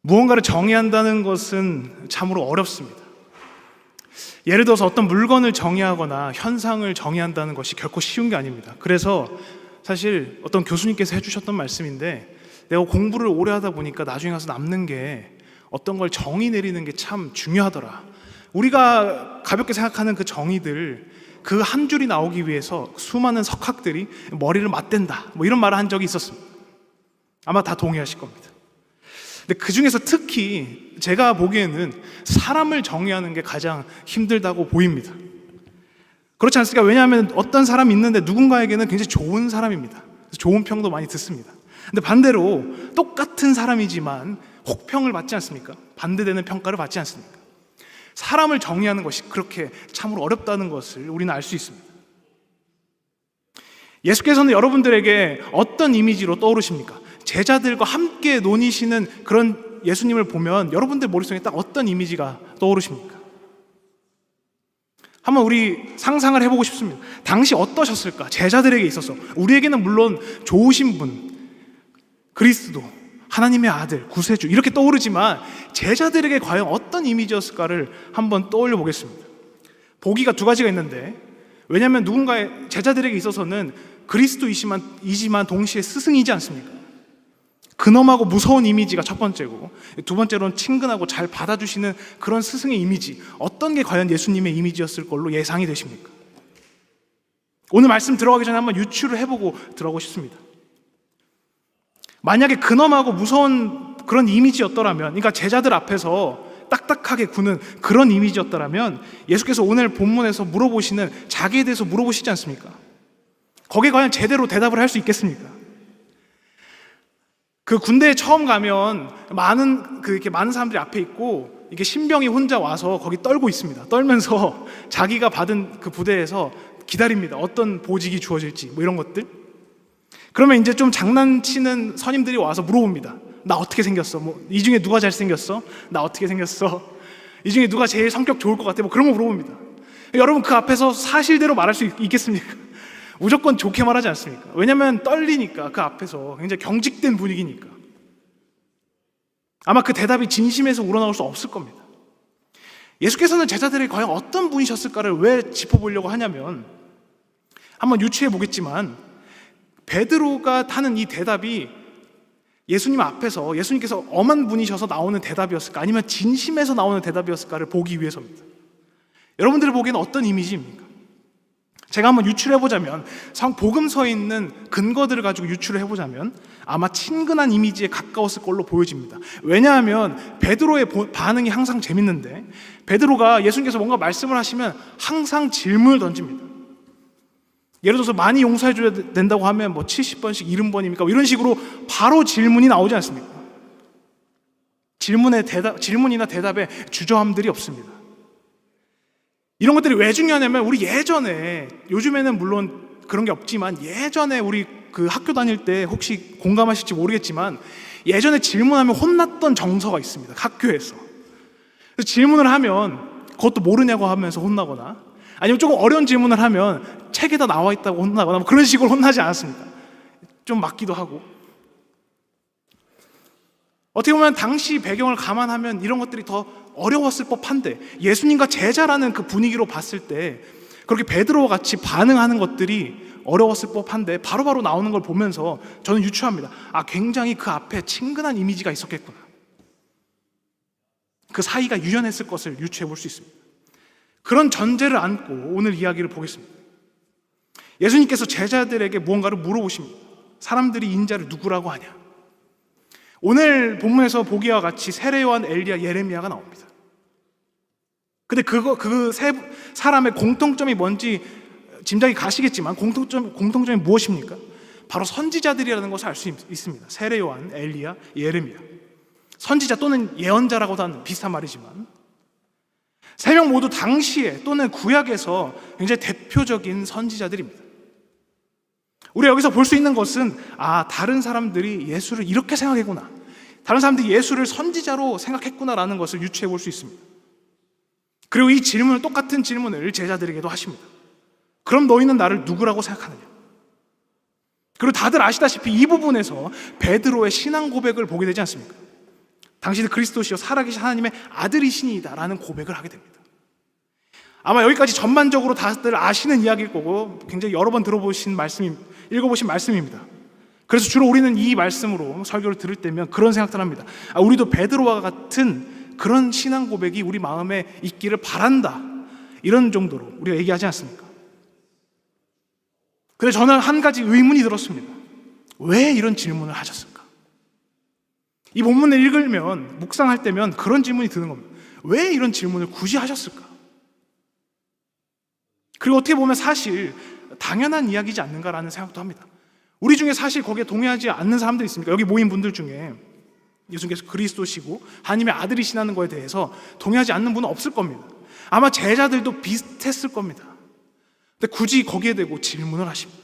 무언가를 정의한다는 것은 참으로 어렵습니다. 예를 들어서 어떤 물건을 정의하거나 현상을 정의한다는 것이 결코 쉬운 게 아닙니다. 그래서 사실 어떤 교수님께서 해주셨던 말씀인데, 내가 공부를 오래 하다 보니까 나중에 가서 남는 게 어떤 걸 정의 내리는 게 참 중요하더라. 우리가 가볍게 생각하는 그 정의들, 그 한 줄이 나오기 위해서 수많은 석학들이 머리를 맞댄다, 뭐 이런 말을 한 적이 있었습니다. 아마 다 동의하실 겁니다. 근데 그 중에서 특히 제가 보기에는 사람을 정의하는 게 가장 힘들다고 보입니다. 그렇지 않습니까? 왜냐하면 어떤 사람이 있는데 누군가에게는 굉장히 좋은 사람입니다. 좋은 평도 많이 듣습니다. 근데 반대로 똑같은 사람이지만 혹평을 받지 않습니까? 반대되는 평가를 받지 않습니까? 사람을 정의하는 것이 그렇게 참으로 어렵다는 것을 우리는 알 수 있습니다. 예수께서는 여러분들에게 어떤 이미지로 떠오르십니까? 제자들과 함께 논의시는 그런 예수님을 보면 여러분들 머릿속에 딱 어떤 이미지가 떠오르십니까? 한번 우리 상상을 해보고 싶습니다. 당시 어떠셨을까? 제자들에게 있어서, 우리에게는 물론 좋으신 분, 그리스도, 하나님의 아들, 구세주 이렇게 떠오르지만 제자들에게 과연 어떤 이미지였을까를 한번 떠올려 보겠습니다. 보기가 두 가지가 있는데, 왜냐하면 누군가의 제자들에게 있어서는 그리스도이지만 동시에 스승이지 않습니까? 근엄하고 무서운 이미지가 첫 번째고, 두 번째로는 친근하고 잘 받아주시는 그런 스승의 이미지, 어떤 게 과연 예수님의 이미지였을 걸로 예상이 되십니까? 오늘 말씀 들어가기 전에 한번 유추를 해보고 들어가고 싶습니다. 만약에 근엄하고 무서운 그런 이미지였더라면, 그러니까 제자들 앞에서 딱딱하게 구는 그런 이미지였더라면, 예수께서 오늘 본문에서 물어보시는 자기에 대해서 물어보시지 않습니까? 거기에 과연 제대로 대답을 할 수 있겠습니까? 그 군대에 처음 가면 이렇게 많은 사람들이 앞에 있고, 이게 신병이 혼자 와서 거기 떨고 있습니다. 떨면서 자기가 받은 그 부대에서 기다립니다. 어떤 보직이 주어질지, 뭐 이런 것들. 그러면 이제 좀 장난치는 선임들이 와서 물어봅니다. 나 어떻게 생겼어? 뭐 이 중에 누가 잘생겼어? 나 어떻게 생겼어? 이 중에 누가 제일 성격 좋을 것 같아? 뭐 그런 거 물어봅니다. 여러분, 그 앞에서 사실대로 말할 수 있겠습니까? 무조건 좋게 말하지 않습니까? 왜냐하면 떨리니까, 그 앞에서 굉장히 경직된 분위기니까. 아마 그 대답이 진심에서 우러나올 수 없을 겁니다. 예수께서는 제자들이 과연 어떤 분이셨을까를 왜 짚어보려고 하냐면, 한번 유추해 보겠지만, 베드로가 하는 이 대답이 예수님 앞에서 예수님께서 엄한 분이셔서 나오는 대답이었을까, 아니면 진심에서 나오는 대답이었을까를 보기 위해서입니다. 여러분들이 보기에는 어떤 이미지입니까? 제가 한번 유추를 해보자면, 복음서에 있는 근거들을 가지고 유추를 해보자면 아마 친근한 이미지에 가까웠을 걸로 보여집니다. 왜냐하면 베드로의 반응이 항상 재밌는데, 베드로가 예수님께서 뭔가 말씀을 하시면 항상 질문을 던집니다. 예를 들어서 많이 용서해 줘야 된다고 하면 뭐 70번씩 70번입니까? 이런 식으로 바로 질문이 나오지 않습니까? 질문이나 대답에 주저함들이 없습니다. 이런 것들이 왜 중요하냐면, 우리 예전에, 요즘에는 물론 그런 게 없지만, 예전에 우리 그 학교 다닐 때 혹시 공감하실지 모르겠지만, 예전에 질문하면 혼났던 정서가 있습니다. 학교에서. 그래서 질문을 하면 그것도 모르냐고 하면서 혼나거나, 아니면 조금 어려운 질문을 하면 책에다 나와 있다고 혼나거나, 뭐 그런 식으로 혼나지 않았습니까? 좀 맞기도 하고. 어떻게 보면 당시 배경을 감안하면 이런 것들이 더 어려웠을 법한데, 예수님과 제자라는 그 분위기로 봤을 때 그렇게 베드로와 같이 반응하는 것들이 어려웠을 법한데, 바로바로 나오는 걸 보면서 저는 유추합니다. 굉장히 그 앞에 친근한 이미지가 있었겠구나. 그 사이가 유연했을 것을 유추해 볼 수 있습니다. 그런 전제를 안고 오늘 이야기를 보겠습니다. 예수님께서 제자들에게 무언가를 물어보십니다. 사람들이 인자를 누구라고 하냐? 오늘 본문에서 보기와 같이 세례 요한, 엘리야, 예레미야가 나옵니다. 근데 그 세 사람의 공통점이 뭔지 짐작이 가시겠지만, 공통점이 무엇입니까? 바로 선지자들이라는 것을 알 수 있습니다. 세례 요한, 엘리야, 예레미야. 선지자 또는 예언자라고도 하는 비슷한 말이지만, 세 명 모두 당시에 또는 구약에서 굉장히 대표적인 선지자들입니다. 우리가 여기서 볼 수 있는 것은, 다른 사람들이 예수를 이렇게 생각했구나, 다른 사람들이 예수를 선지자로 생각했구나라는 것을 유추해 볼 수 있습니다. 그리고 이 질문을, 똑같은 질문을 제자들에게도 하십니다. 그럼 너희는 나를 누구라고 생각하느냐? 그리고 다들 아시다시피 이 부분에서 베드로의 신앙 고백을 보게 되지 않습니까? 당신은 그리스도시요 살아계신 하나님의 아들이시니이다 라는 고백을 하게 됩니다. 아마 여기까지 전반적으로 다들 아시는 이야기일 거고 굉장히 여러 번 읽어보신 말씀입니다. 그래서 주로 우리는 이 말씀으로 설교를 들을 때면 그런 생각들 합니다. 우리도 베드로와 같은 그런 신앙 고백이 우리 마음에 있기를 바란다, 이런 정도로 우리가 얘기하지 않습니까? 그래서 저는 한 가지 의문이 들었습니다. 왜 이런 질문을 하셨을까? 이 본문을 읽으면, 묵상할 때면 그런 질문이 드는 겁니다. 왜 이런 질문을 굳이 하셨을까? 그리고 어떻게 보면 사실 당연한 이야기지 않는가라는 생각도 합니다. 우리 중에 사실 거기에 동의하지 않는 사람들이 있습니까? 여기 모인 분들 중에 예수님께서 그리스도시고 하나님의 아들이시라는 거에 대해서 동의하지 않는 분은 없을 겁니다. 아마 제자들도 비슷했을 겁니다. 근데 굳이 거기에 대고 질문을 하십니다.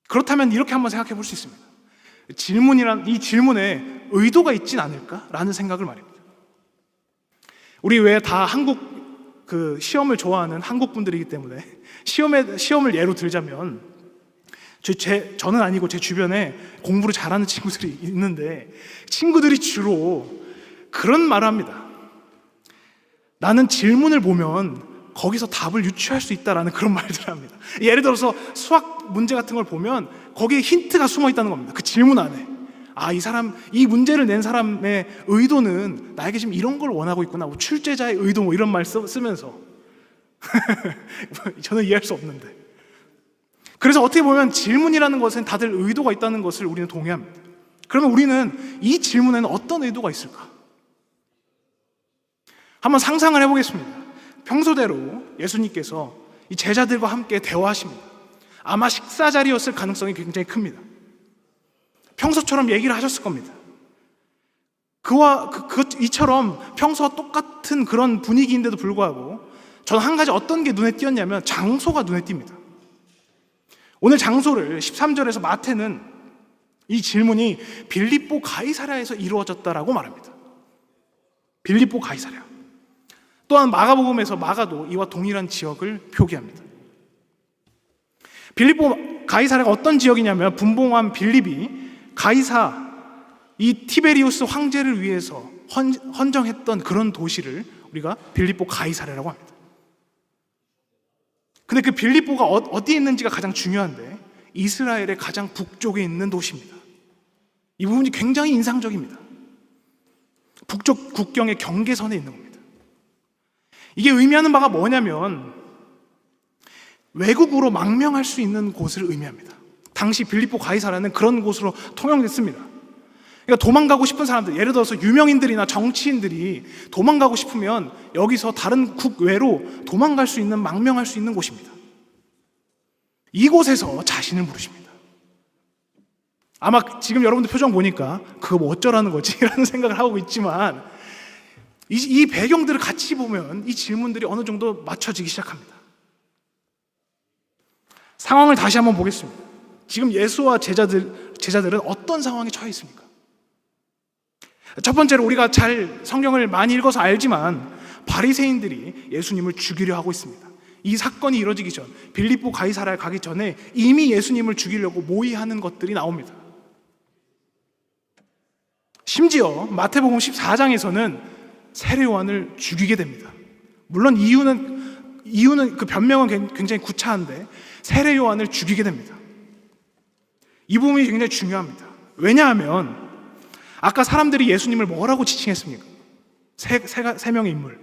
그렇다면 이렇게 한번 생각해 볼 수 있습니다. 이 질문에 의도가 있진 않을까라는 생각을 말입니다. 우리 왜 다 한국 시험을 좋아하는 한국 분들이기 때문에 시험을 예로 들자면 저는 아니고 제 주변에 공부를 잘하는 친구들이 있는데 친구들이 주로 그런 말을 합니다. 나는 질문을 보면 거기서 답을 유추할 수 있다라는 그런 말들을 합니다. 예를 들어서 수학 문제 같은 걸 보면 거기에 힌트가 숨어 있다는 겁니다. 그 질문 안에. 이 문제를 낸 사람의 의도는 나에게 지금 이런 걸 원하고 있구나. 출제자의 의도 이런 말 쓰면서 저는 이해할 수 없는데. 그래서 어떻게 보면 질문이라는 것은 다들 의도가 있다는 것을 우리는 동의합니다. 그러면 우리는 이 질문에는 어떤 의도가 있을까? 한번 상상을 해보겠습니다. 평소대로 예수님께서 이 제자들과 함께 대화하십니다. 아마 식사 자리였을 가능성이 굉장히 큽니다. 평소처럼 얘기를 하셨을 겁니다. 이처럼 평소와 똑같은 그런 분위기인데도 불구하고 저는 한 가지 어떤 게 눈에 띄었냐면 장소가 눈에 띕니다. 오늘 장소를 13절에서 마태는 이 질문이 빌립보 가이사랴에서 이루어졌다라고 말합니다. 빌립보 가이사랴. 또한 마가복음에서 마가도 이와 동일한 지역을 표기합니다. 빌립보 가이사랴가 어떤 지역이냐면 분봉왕 빌립이 이 티베리우스 황제를 위해서 헌정했던 그런 도시를 우리가 빌립보 가이사랴라고 합니다. 근데 그 빌립보가 어디에 있는지가 가장 중요한데 이스라엘의 가장 북쪽에 있는 도시입니다. 이 부분이 굉장히 인상적입니다. 북쪽 국경의 경계선에 있는 겁니다. 이게 의미하는 바가 뭐냐면 외국으로 망명할 수 있는 곳을 의미합니다. 당시 빌립보 가이사랴는 그런 곳으로 통용됐습니다. 그러니까 도망가고 싶은 사람들, 예를 들어서 유명인들이나 정치인들이 도망가고 싶으면 여기서 다른 국외로 도망갈 수 있는, 망명할 수 있는 곳입니다. 이곳에서 자신을 부르십니다. 아마 지금 여러분들 표정 보니까 그거 뭐 어쩌라는 거지? 라는 생각을 하고 있지만 이 배경들을 같이 보면 이 질문들이 어느 정도 맞춰지기 시작합니다. 상황을 다시 한번 보겠습니다. 지금 예수와 제자들은 어떤 상황에 처해 있습니까? 첫 번째로 우리가 잘 성경을 많이 읽어서 알지만 바리새인들이 예수님을 죽이려 하고 있습니다. 이 사건이 이루어지기 전, 빌립보 가이사랴에 가기 전에 이미 예수님을 죽이려고 모의하는 것들이 나옵니다. 심지어 마태복음 14장에서는 세례 요한을 죽이게 됩니다. 물론 이유는 그 변명은 굉장히 구차한데 세례 요한을 죽이게 됩니다. 이 부분이 굉장히 중요합니다. 왜냐하면 아까 사람들이 예수님을 뭐라고 지칭했습니까? 세 명의 인물.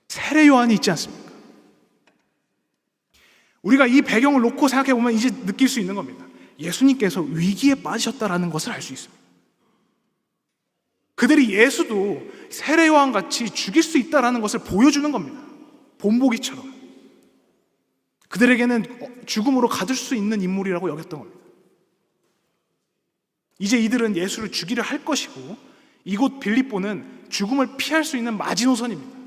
세례 요한이 있지 않습니까? 우리가 이 배경을 놓고 생각해 보면 이제 느낄 수 있는 겁니다. 예수님께서 위기에 빠지셨다라는 것을 알 수 있습니다. 그들이 예수도 세례 요한 같이 죽일 수 있다라는 것을 보여주는 겁니다. 본보기처럼. 그들에게는 죽음으로 가둘 수 있는 인물이라고 여겼던 겁니다. 이제 이들은 예수를 죽이려 할 것이고 이곳 빌립보는 죽음을 피할 수 있는 마지노선입니다.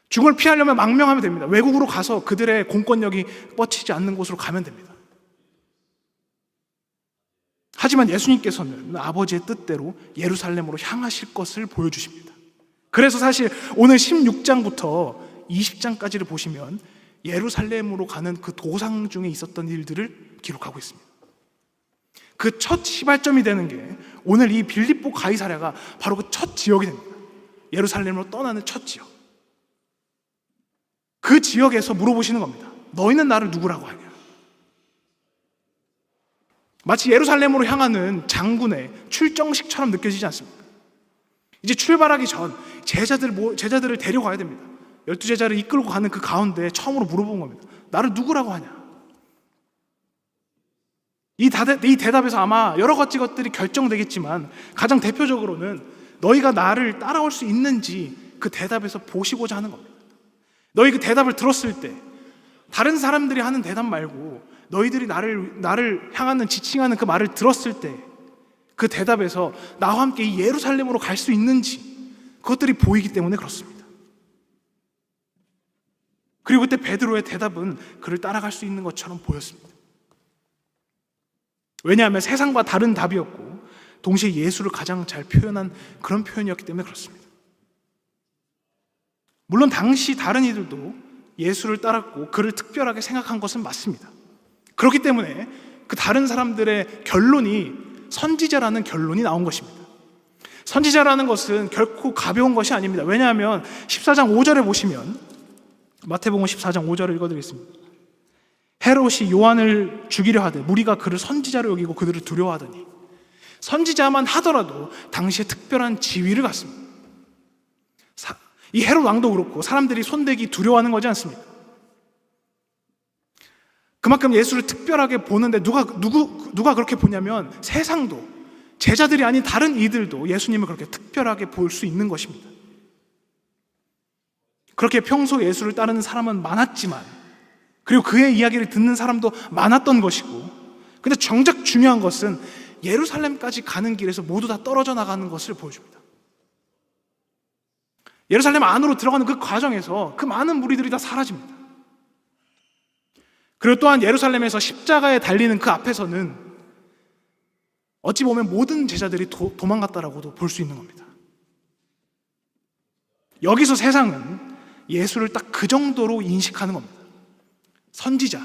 죽음을 피하려면 망명하면 됩니다. 외국으로 가서 그들의 공권력이 뻗치지 않는 곳으로 가면 됩니다. 하지만 예수님께서는 아버지의 뜻대로 예루살렘으로 향하실 것을 보여주십니다. 그래서 사실 오늘 16장부터 20장까지를 보시면 예루살렘으로 가는 그 도상 중에 있었던 일들을 기록하고 있습니다. 그 첫 시발점이 되는 게 오늘 이 빌립보 가이사랴가 바로 그 첫 지역이 됩니다. 예루살렘으로 떠나는 첫 지역. 그 지역에서 물어보시는 겁니다. 너희는 나를 누구라고 하냐? 마치 예루살렘으로 향하는 장군의 출정식처럼 느껴지지 않습니까? 이제 출발하기 전 제자들을 데려가야 됩니다. 12제자를 이끌고 가는 그 가운데 처음으로 물어본 겁니다. 나를 누구라고 하냐? 이 대답에서 아마 여러 가지 것들이 결정되겠지만 가장 대표적으로는 너희가 나를 따라올 수 있는지 그 대답에서 보시고자 하는 겁니다. 너희 그 대답을 들었을 때 다른 사람들이 하는 대답 말고 너희들이 나를 향하는 지칭하는 그 말을 들었을 때 그 대답에서 나와 함께 이 예루살렘으로 갈 수 있는지 그것들이 보이기 때문에 그렇습니다. 그리고 그때 베드로의 대답은 그를 따라갈 수 있는 것처럼 보였습니다. 왜냐하면 세상과 다른 답이었고 동시에 예수를 가장 잘 표현한 그런 표현이었기 때문에 그렇습니다. 물론 당시 다른 이들도 예수를 따랐고 그를 특별하게 생각한 것은 맞습니다. 그렇기 때문에 그 다른 사람들의 결론이 선지자라는 결론이 나온 것입니다. 선지자라는 것은 결코 가벼운 것이 아닙니다. 왜냐하면 14장 5절에 보시면 마태복음 14장 5절을 읽어드리겠습니다. 헤롯이 요한을 죽이려 하되 무리가 그를 선지자로 여기고 그들을 두려워하더니 선지자만 하더라도 당시에 특별한 지위를 갖습니다. 이 헤롯 왕도 그렇고 사람들이 손대기 두려워하는 거지 않습니까? 그만큼 예수를 특별하게 보는데 누가 그렇게 보냐면 세상도 제자들이 아닌 다른 이들도 예수님을 그렇게 특별하게 볼 수 있는 것입니다. 그렇게 평소 예수를 따르는 사람은 많았지만 그리고 그의 이야기를 듣는 사람도 많았던 것이고 근데 정작 중요한 것은 예루살렘까지 가는 길에서 모두 다 떨어져 나가는 것을 보여줍니다. 예루살렘 안으로 들어가는 그 과정에서 그 많은 무리들이 다 사라집니다. 그리고 또한 예루살렘에서 십자가에 달리는 그 앞에서는 어찌 보면 모든 제자들이 도망갔다라고도 볼 수 있는 겁니다. 여기서 세상은 예수를 딱 그 정도로 인식하는 겁니다. 선지자,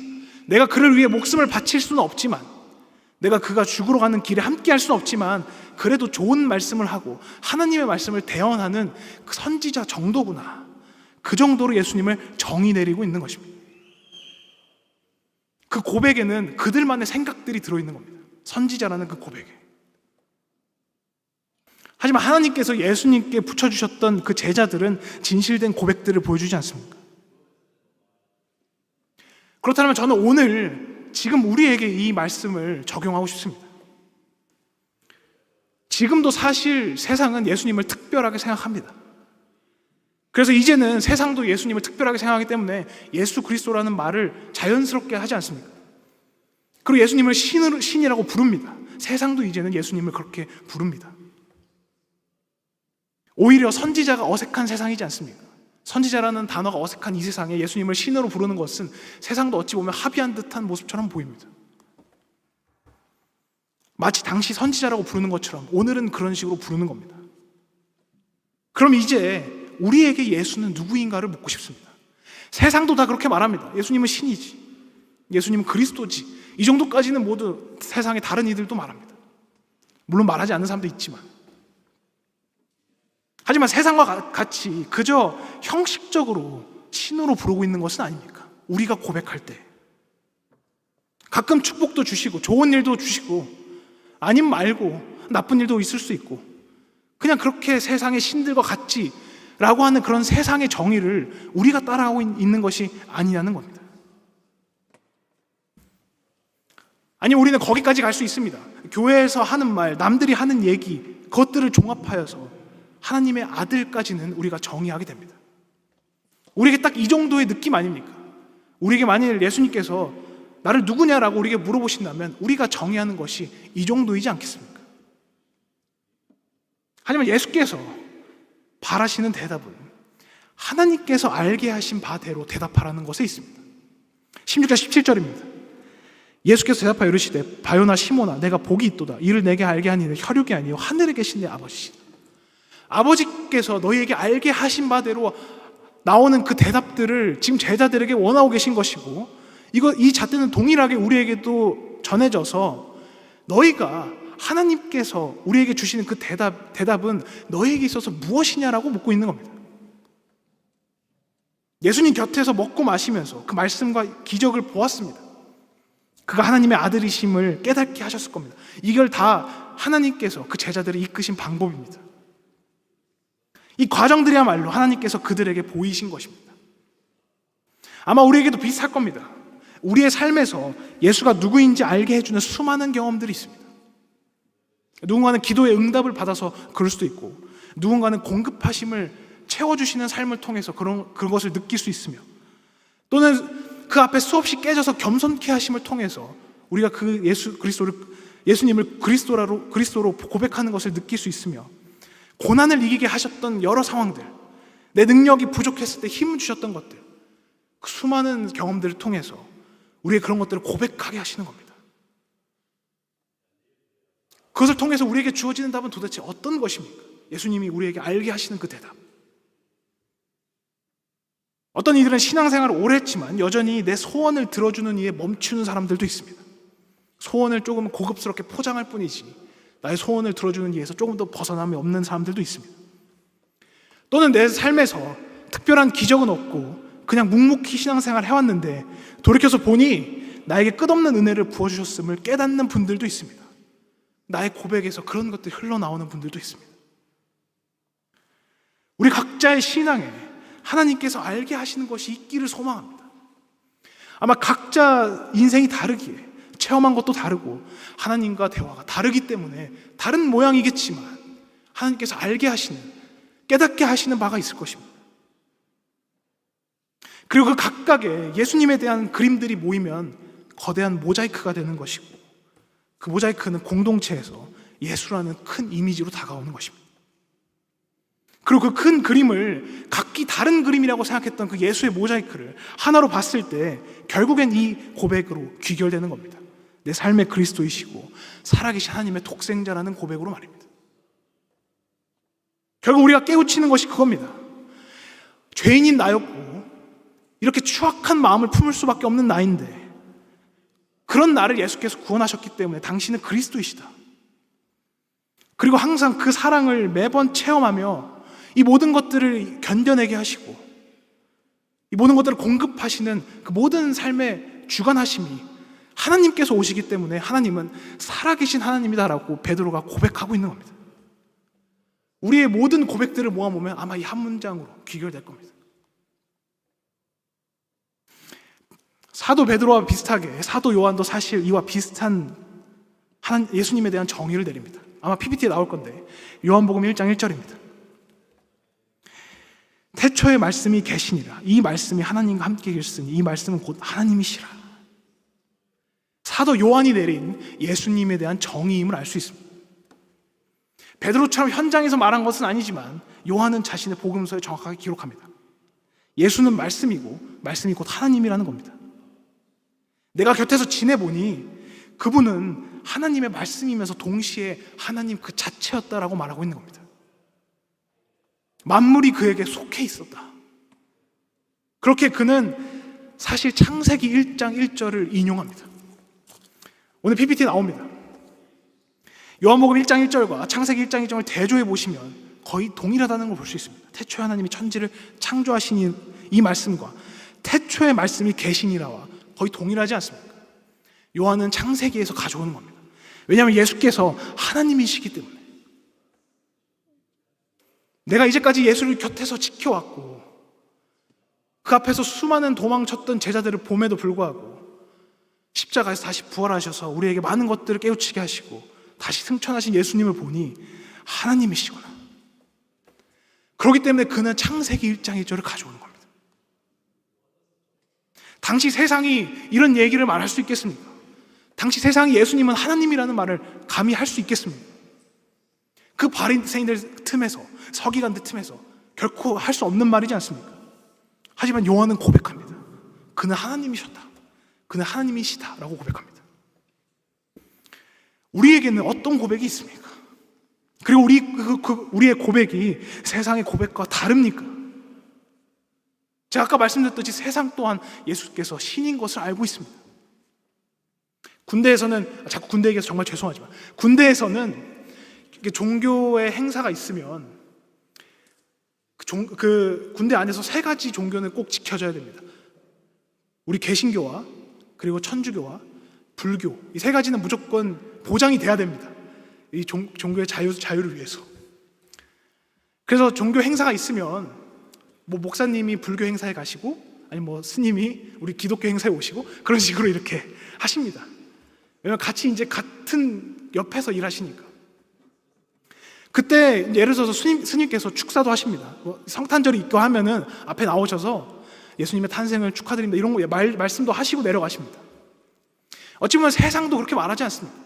내가 그를 위해 목숨을 바칠 수는 없지만 내가 그가 죽으러 가는 길에 함께 할 수는 없지만 그래도 좋은 말씀을 하고 하나님의 말씀을 대언하는 그 선지자 정도구나. 그 정도로 예수님을 정의 내리고 있는 것입니다. 그 고백에는 그들만의 생각들이 들어있는 겁니다. 선지자라는 그 고백에. 하지만 하나님께서 예수님께 붙여주셨던 그 제자들은 진실된 고백들을 보여주지 않습니까? 그렇다면 저는 오늘 지금 우리에게 이 말씀을 적용하고 싶습니다. 지금도 사실 세상은 예수님을 특별하게 생각합니다. 그래서 이제는 세상도 예수님을 특별하게 생각하기 때문에 예수 그리스도라는 말을 자연스럽게 하지 않습니까? 그리고 예수님을 신이라고 부릅니다. 세상도 이제는 예수님을 그렇게 부릅니다. 오히려 선지자가 어색한 세상이지 않습니까? 선지자라는 단어가 어색한 이 세상에 예수님을 신으로 부르는 것은 세상도 어찌 보면 합의한 듯한 모습처럼 보입니다. 마치 당시 선지자라고 부르는 것처럼 오늘은 그런 식으로 부르는 겁니다. 그럼 이제 우리에게 예수는 누구인가를 묻고 싶습니다. 세상도 다 그렇게 말합니다. 예수님은 신이지, 예수님은 그리스도지, 이 정도까지는 모두 세상의 다른 이들도 말합니다. 물론 말하지 않는 사람도 있지만, 하지만 세상과 같이 그저 형식적으로 신으로 부르고 있는 것은 아닙니까? 우리가 고백할 때 가끔 축복도 주시고 좋은 일도 주시고 아님 말고 나쁜 일도 있을 수 있고 그냥 그렇게 세상의 신들과 같이 라고 하는 그런 세상의 정의를 우리가 따라하고 있는 것이 아니냐는 겁니다. 아니, 우리는 거기까지 갈 수 있습니다. 교회에서 하는 말, 남들이 하는 얘기, 그것들을 종합하여서 하나님의 아들까지는 우리가 정의하게 됩니다. 우리에게 딱 이 정도의 느낌 아닙니까? 우리에게 만일 예수님께서 나를 누구냐라고 우리에게 물어보신다면 우리가 정의하는 것이 이 정도이지 않겠습니까? 하지만 예수께서 바라시는 대답은 하나님께서 알게 하신 바대로 대답하라는 것에 있습니다. 16절 17절입니다. 예수께서 대답하여 이르시되 바요나 시모나 내가 복이 있도다. 이를 내게 알게 하니 혈육이 아니요 하늘에 계신 내 아버지시다. 아버지께서 너희에게 알게 하신 바대로 나오는 그 대답들을 지금 제자들에게 원하고 계신 것이고 이 잣대는 동일하게 우리에게도 전해져서 너희가 하나님께서 우리에게 주시는 그 대답은 너희에게 있어서 무엇이냐라고 묻고 있는 겁니다. 예수님 곁에서 먹고 마시면서 그 말씀과 기적을 보았습니다. 그가 하나님의 아들이심을 깨닫게 하셨을 겁니다. 이걸 다 하나님께서 그 제자들을 이끄신 방법입니다. 이 과정들이야말로 하나님께서 그들에게 보이신 것입니다. 아마 우리에게도 비슷할 겁니다. 우리의 삶에서 예수가 누구인지 알게 해주는 수많은 경험들이 있습니다. 누군가는 기도의 응답을 받아서 그럴 수도 있고, 누군가는 공급하심을 채워주시는 삶을 통해서 그것을 느낄 수 있으며, 또는 그 앞에 수없이 깨져서 겸손케 하심을 통해서 우리가 그 예수님을 그리스도로 고백하는 것을 느낄 수 있으며, 고난을 이기게 하셨던 여러 상황들, 내 능력이 부족했을 때 힘을 주셨던 것들, 그 수많은 경험들을 통해서 우리의 그런 것들을 고백하게 하시는 겁니다. 그것을 통해서 우리에게 주어지는 답은 도대체 어떤 것입니까? 예수님이 우리에게 알게 하시는 그 대답. 어떤 이들은 신앙생활을 오래 했지만 여전히 내 소원을 들어주는 이에 멈추는 사람들도 있습니다. 소원을 조금 고급스럽게 포장할 뿐이지 나의 소원을 들어주는 이에서 조금 더 벗어남이 없는 사람들도 있습니다. 또는 내 삶에서 특별한 기적은 없고 그냥 묵묵히 신앙생활을 해왔는데 돌이켜서 보니 나에게 끝없는 은혜를 부어주셨음을 깨닫는 분들도 있습니다. 나의 고백에서 그런 것들이 흘러나오는 분들도 있습니다. 우리 각자의 신앙에 하나님께서 알게 하시는 것이 있기를 소망합니다. 아마 각자 인생이 다르기에 체험한 것도 다르고 하나님과 대화가 다르기 때문에 다른 모양이겠지만 하나님께서 알게 하시는, 깨닫게 하시는 바가 있을 것입니다. 그리고 그 각각의 예수님에 대한 그림들이 모이면 거대한 모자이크가 되는 것이고, 그 모자이크는 공동체에서 예수라는 큰 이미지로 다가오는 것입니다. 그리고 그 큰 그림을 각기 다른 그림이라고 생각했던 그 예수의 모자이크를 하나로 봤을 때 결국엔 이 고백으로 귀결되는 겁니다. 내 삶의 그리스도이시고 살아계신 하나님의 독생자라는 고백으로 말입니다. 결국 우리가 깨우치는 것이 그겁니다. 죄인인 나였고 이렇게 추악한 마음을 품을 수밖에 없는 나인데 그런 나를 예수께서 구원하셨기 때문에 당신은 그리스도이시다. 그리고 항상 그 사랑을 매번 체험하며 이 모든 것들을 견뎌내게 하시고 이 모든 것들을 공급하시는 그 모든 삶의 주관하심이 하나님께서 오시기 때문에 하나님은 살아계신 하나님이다라고 베드로가 고백하고 있는 겁니다. 우리의 모든 고백들을 모아보면 아마 이 한 문장으로 귀결될 겁니다. 사도 베드로와 비슷하게 사도 요한도 사실 이와 비슷한 예수님에 대한 정의를 내립니다. 아마 PPT에 나올 건데 요한복음 1장 1절입니다. 태초에 말씀이 계시니라. 이 말씀이 하나님과 함께 계시니 이 말씀은 곧 하나님이시라. 사도 요한이 내린 예수님에 대한 정의임을 알 수 있습니다. 베드로처럼 현장에서 말한 것은 아니지만 요한은 자신의 복음서에 정확하게 기록합니다. 예수는 말씀이고 말씀이 곧 하나님이라는 겁니다. 내가 곁에서 지내보니 그분은 하나님의 말씀이면서 동시에 하나님 그 자체였다라고 말하고 있는 겁니다. 만물이 그에게 속해 있었다. 그렇게 그는 사실 창세기 1장 1절을 인용합니다. 오늘 PPT 나옵니다. 요한복음 1장 1절과 창세기 1장 1절을 대조해 보시면 거의 동일하다는 걸 볼 수 있습니다. 태초에 하나님이 천지를 창조하신 이 말씀과 태초의 말씀이 계시니라와 거의 동일하지 않습니까? 요한은 창세기에서 가져오는 겁니다. 왜냐하면 예수께서 하나님이시기 때문에. 내가 이제까지 예수를 곁에서 지켜왔고 그 앞에서 수많은 도망쳤던 제자들을 봄에도 불구하고 십자가에서 다시 부활하셔서 우리에게 많은 것들을 깨우치게 하시고 다시 승천하신 예수님을 보니 하나님이시구나. 그렇기 때문에 그는 창세기 1장 1절을 가져오는 겁니다. 당시 세상이 이런 얘기를 말할 수 있겠습니까? 당시 세상이 예수님은 하나님이라는 말을 감히 할 수 있겠습니까? 그 바리새인들 틈에서, 서기관들 틈에서 결코 할 수 없는 말이지 않습니까? 하지만 요한은 고백합니다. 그는 하나님이셨다. 그는 하나님이시다라고 고백합니다. 우리에게는 어떤 고백이 있습니까? 그리고 우리의 고백이 세상의 고백과 다릅니까? 제가 아까 말씀드렸듯이 세상 또한 예수께서 신인 것을 알고 있습니다. 군대에서는, 자꾸 군대 얘기해서 정말 죄송하지만, 군대에서는 종교의 행사가 있으면 그 군대 안에서 3가지 종교는 꼭 지켜져야 됩니다. 우리 개신교와 그리고 천주교와 불교, 이 3가지는 무조건 보장이 돼야 됩니다. 이 종교의 자유를 위해서. 그래서 종교 행사가 있으면 뭐 목사님이 불교 행사에 가시고, 아니 뭐 스님이 우리 기독교 행사에 오시고, 그런 식으로 이렇게 하십니다. 왜냐면 같이 이제 같은 옆에서 일하시니까. 그때 예를 들어서 스님께서 축사도 하십니다. 성탄절이 있고 하면은 앞에 나오셔서 예수님의 탄생을 축하드립니다, 이런 거 말씀도 하시고 내려가십니다. 어찌 보면 세상도 그렇게 말하지 않습니다.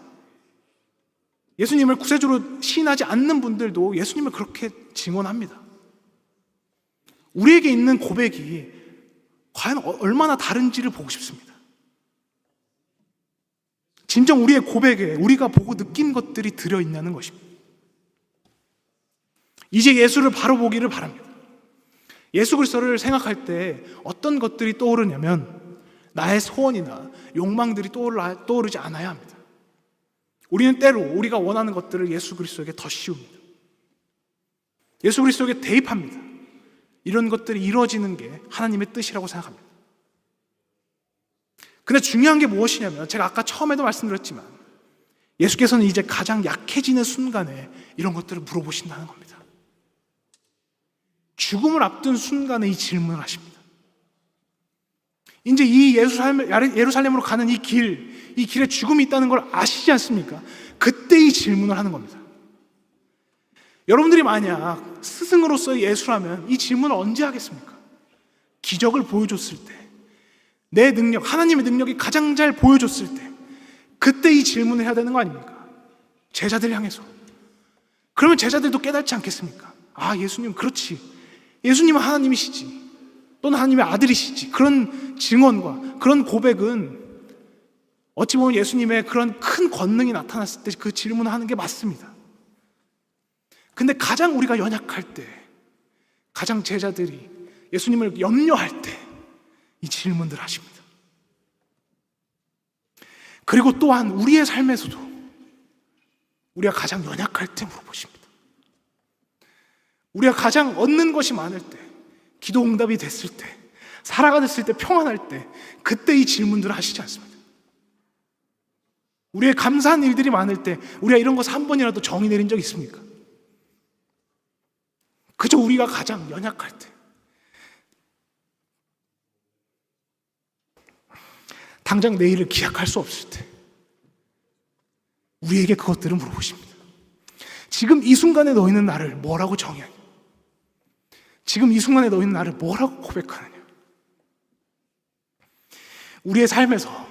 예수님을 구세주로 시인하지 않는 분들도 예수님을 그렇게 증언합니다. 우리에게 있는 고백이 과연 얼마나 다른지를 보고 싶습니다. 진정 우리의 고백에 우리가 보고 느낀 것들이 들어있냐는 것입니다. 이제 예수를 바로 보기를 바랍니다. 예수 그리스도를 생각할 때 어떤 것들이 떠오르냐면 나의 소원이나 욕망들이 떠오르지 않아야 합니다. 우리는 때로 우리가 원하는 것들을 예수 그리스도에게 더 씌웁니다. 예수 그리스도에게 대입합니다. 이런 것들이 이루어지는 게 하나님의 뜻이라고 생각합니다. 근데 중요한 게 무엇이냐면, 제가 아까 처음에도 말씀드렸지만 예수께서는 이제 가장 약해지는 순간에 이런 것들을 물어보신다는 겁니다. 죽음을 앞둔 순간에 이 질문을 하십니다. 이제 이 예루살렘으로 가는 이 길에 죽음이 있다는 걸 아시지 않습니까? 그때 이 질문을 하는 겁니다. 여러분들이 만약 스승으로서의 예수라면 이 질문을 언제 하겠습니까? 기적을 보여줬을 때, 내 능력, 하나님의 능력이 가장 잘 보여줬을 때, 그때 이 질문을 해야 되는 거 아닙니까? 제자들 향해서. 그러면 제자들도 깨닫지 않겠습니까? 아, 예수님, 그렇지, 예수님은 하나님이시지, 또는 하나님의 아들이시지. 그런 증언과 그런 고백은 어찌 보면 예수님의 그런 큰 권능이 나타났을 때 그 질문을 하는 게 맞습니다. 근데 가장 우리가 연약할 때, 가장 제자들이 예수님을 염려할 때 이 질문들을 하십니다. 그리고 또한 우리의 삶에서도 우리가 가장 연약할 때 물어보십니다. 우리가 가장 얻는 것이 많을 때, 기도 응답이 됐을 때, 살아가 됐을 때, 평안할 때, 그때 이 질문들을 하시지 않습니다. 우리의 감사한 일들이 많을 때 우리가 이런 것을 한 번이라도 정의 내린 적 있습니까? 그저 우리가 가장 연약할 때, 당장 내일을 기약할 수 없을 때 우리에게 그것들을 물어보십니다. 지금 이 순간에 너희는 나를 뭐라고 정의하냐? 지금 이 순간에 너희는 나를 뭐라고 고백하느냐? 우리의 삶에서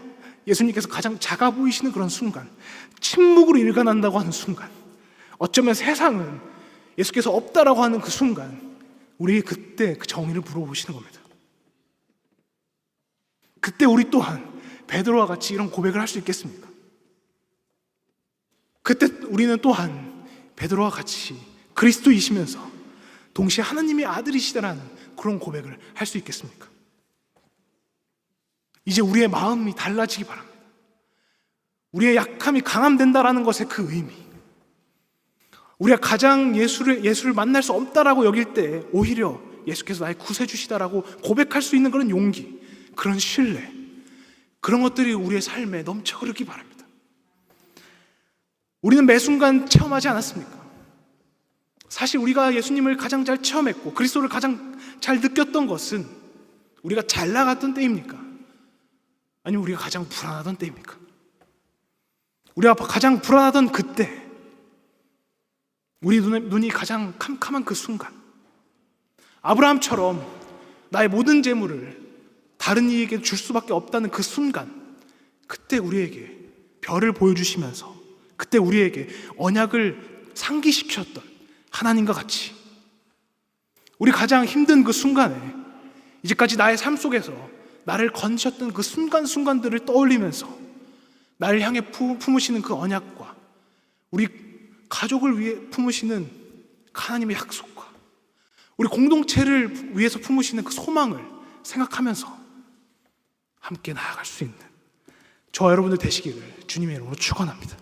예수님께서 가장 작아 보이시는 그런 순간, 침묵으로 일관한다고 하는 순간, 어쩌면 세상은 예수께서 없다라고 하는 그 순간, 우리에게 그때 그 정의를 물어보시는 겁니다. 그때 우리 또한 베드로와 같이 이런 고백을 할 수 있겠습니까? 그때 우리는 또한 베드로와 같이 그리스도이시면서 동시에 하나님의 아들이시다라는 그런 고백을 할 수 있겠습니까? 이제 우리의 마음이 달라지기 바랍니다. 우리의 약함이 강함된다라는 것의 그 의미, 우리가 가장 예수를 만날 수 없다라고 여길 때 오히려 예수께서 나의 구세주시다라고 고백할 수 있는 그런 용기, 그런 신뢰, 그런 것들이 우리의 삶에 넘쳐 흐르기 바랍니다. 우리는 매 순간 체험하지 않았습니까? 사실 우리가 예수님을 가장 잘 체험했고 그리스도를 가장 잘 느꼈던 것은 우리가 잘 나갔던 때입니까? 아니면 우리가 가장 불안하던 때입니까? 우리가 가장 불안하던 그때, 우리 눈이 가장 캄캄한 그 순간, 아브라함처럼 나의 모든 재물을 다른 이에게 줄 수밖에 없다는 그 순간, 그때 우리에게 별을 보여주시면서 그때 우리에게 언약을 상기시켰던 하나님과 같이 우리 가장 힘든 그 순간에 이제까지 나의 삶 속에서 나를 건지셨던 그 순간순간들을 떠올리면서 나를 향해 품으시는 그 언약과 우리 가족을 위해 품으시는 하나님의 약속과 우리 공동체를 위해서 품으시는 그 소망을 생각하면서 함께 나아갈 수 있는 저와 여러분들 되시기를 주님의 이름으로 축원합니다.